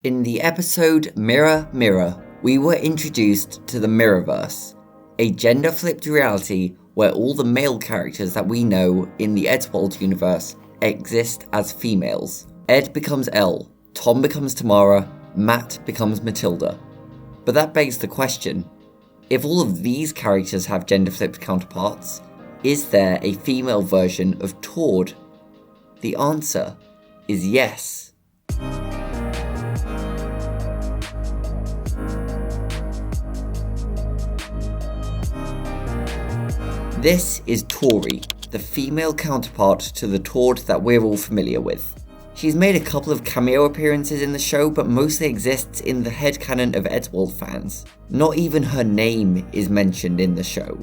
In the episode Mirror, Mirror, we were introduced to the Mirrorverse, a gender-flipped reality where all the male characters that we know in the Eddsworld universe exist as females. Ed becomes Elle, Tom becomes Tamara, Matt becomes Matilda. But that begs the question, if all of these characters have gender-flipped counterparts, is there a female version of Tord? The answer is yes. This is Tori, the female counterpart to the Tord that we're all familiar with. She's made a couple of cameo appearances in the show, but mostly exists in the headcanon of Eddsworld fans. Not even her name is mentioned in the show.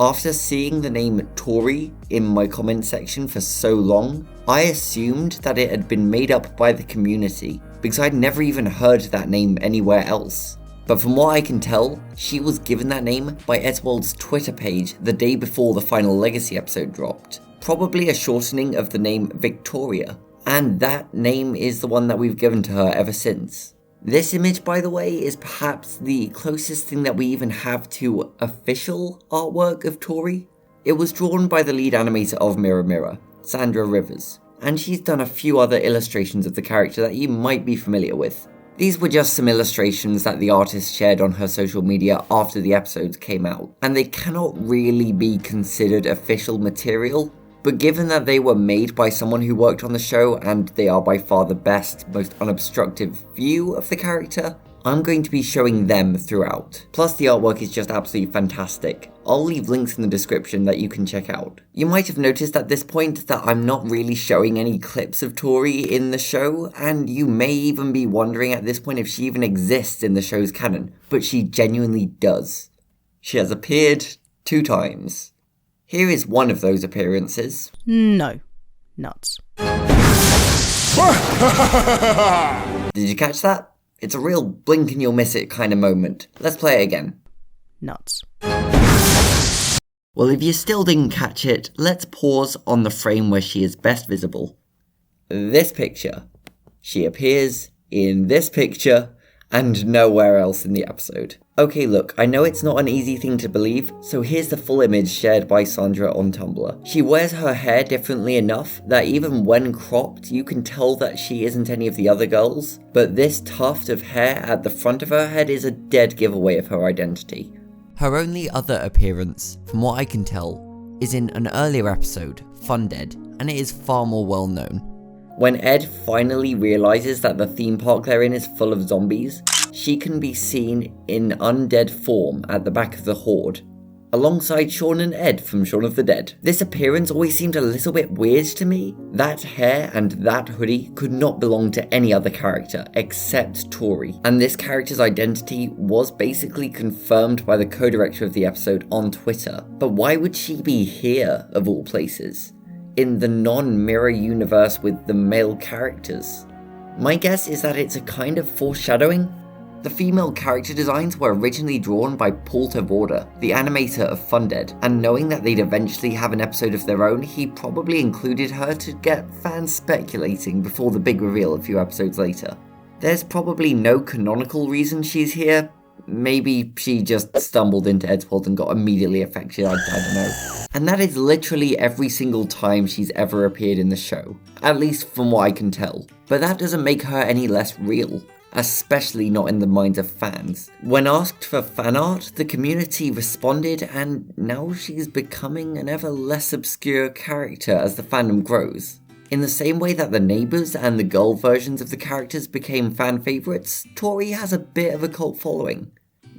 After seeing the name Tori in my comment section for so long, I assumed that it had been made up by the community, because I'd never even heard that name anywhere else. But from what I can tell, she was given that name by Eddsworld's Twitter page the day before the final Legacy episode dropped. Probably a shortening of the name Victoria, and that name is the one that we've given to her ever since. This image, by the way, is perhaps the closest thing that we even have to official artwork of Tori. It was drawn by the lead animator of Mirror Mirror, SANDRA RIVAS, and she's done a few other illustrations of the character that you might be familiar with. These were just some illustrations that the artist shared on her social media after the episodes came out, and they cannot really be considered official material, but given that they were made by someone who worked on the show and they are by far the best, most unobstructive view of the character, I'm going to be showing them throughout. Plus the artwork is just absolutely fantastic. I'll leave links in the description that you can check out. You might have noticed at this point that I'm not really showing any clips of Tori in the show, and you may even be wondering at this point if she even exists in the show's canon, but she genuinely does. She has appeared 2 times. Here is one of those appearances. No. Nuts. Did you catch that? It's a real blink and you'll miss it kind of moment. Let's play it again. Nuts. Well, if you still didn't catch it, let's pause on the frame where she is best visible. This picture. She appears in this picture and nowhere else in the episode. Okay, look, I know it's not an easy thing to believe, so here's the full image shared by Sandra on Tumblr. She wears her hair differently enough that even when cropped, you can tell that she isn't any of the other girls, but this tuft of hair at the front of her head is a dead giveaway of her identity. Her only other appearance, from what I can tell, is in an earlier episode, Funded, and it is far more well known. When Ed finally realizes that the theme park they're in is full of zombies, she can be seen in undead form at the back of the horde, alongside Shaun and Ed from Shaun of the Dead. This appearance always seemed a little bit weird to me. That hair and that hoodie could not belong to any other character except Tori, and this character's identity was basically confirmed by the co-director of the episode on Twitter. But why would she be here, of all places, in the non-mirror universe with the male characters? My guess is that it's a kind of foreshadowing. The female character designs were originally drawn by Paul Tavoda, the animator of Funded, and knowing that they'd eventually have an episode of their own, he probably included her to get fans speculating before the big reveal a few episodes later. There's probably no canonical reason she's here. Maybe she just stumbled into Eddsworld and got immediately affected, I don't know. And that is literally every single time she's ever appeared in the show, at least from what I can tell. But that doesn't make her any less real, especially not in the minds of fans. When asked for fan art, the community responded, and now she's becoming an ever less obscure character as the fandom grows. In the same way that the neighbours and the girl versions of the characters became fan favourites, Tori has a bit of a cult following.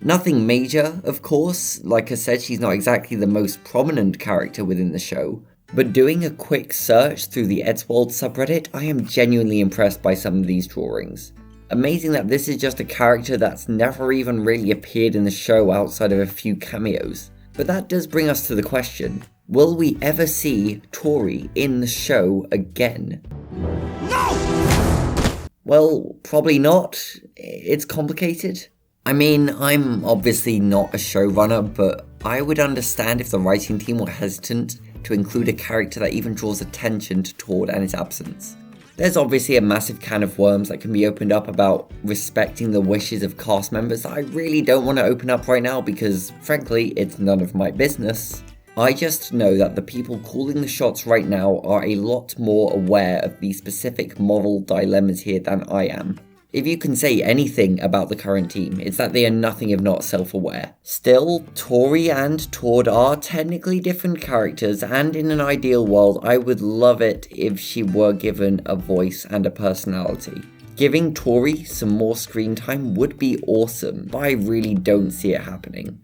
Nothing major, of course. Like I said, she's not exactly the most prominent character within the show, but doing a quick search through the Eddsworld subreddit, I am genuinely impressed by some of these drawings. Amazing that this is just a character that's never even really appeared in the show outside of a few cameos. But that does bring us to the question, will we ever see Tori in the show again? No! Well, probably not. It's complicated. I mean, I'm obviously not a showrunner, but I would understand if the writing team were hesitant to include a character that even draws attention to Tord and his absence. There's obviously a massive can of worms that can be opened up about respecting the wishes of cast members that I really don't want to open up right now because, frankly, it's none of my business. I just know that the people calling the shots right now are a lot more aware of the specific moral dilemmas here than I am. If you can say anything about the current team, it's that they are nothing if not self-aware. Still, Tori and Tord are technically different characters, and in an ideal world, I would love it if she were given a voice and a personality. Giving Tori some more screen time would be awesome, but I really don't see it happening.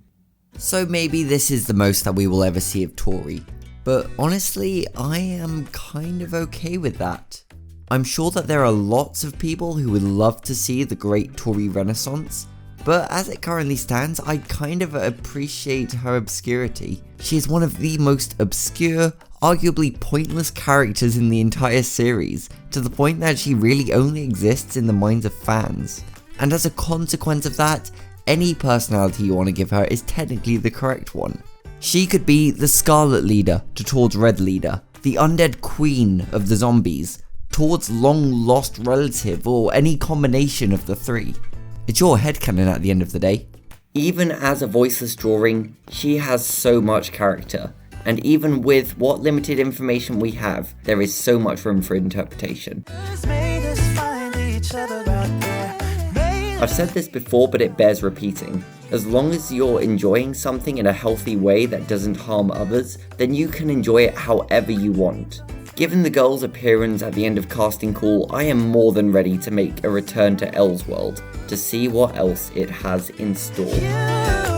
So maybe this is the most that we will ever see of Tori, but honestly, I am kind of okay with that. I'm sure that there are lots of people who would love to see the great Tori renaissance, but as it currently stands, I kind of appreciate her obscurity. She is one of the most obscure, arguably pointless characters in the entire series, to the point that she really only exists in the minds of fans. And as a consequence of that, any personality you want to give her is technically the correct one. She could be the Scarlet Leader to Tord's Red Leader, the Undead Queen of the Zombies, Tord's long-lost relative, or any combination of the three. It's your headcanon at the end of the day. Even as a voiceless drawing, she has so much character, and even with what limited information we have, there is so much room for interpretation. I've said this before, but it bears repeating. As long as you're enjoying something in a healthy way that doesn't harm others, then you can enjoy it however you want. Given the girl's appearance at the end of Casting Call, I am more than ready to make a return to Eddsworld to see what else it has in store.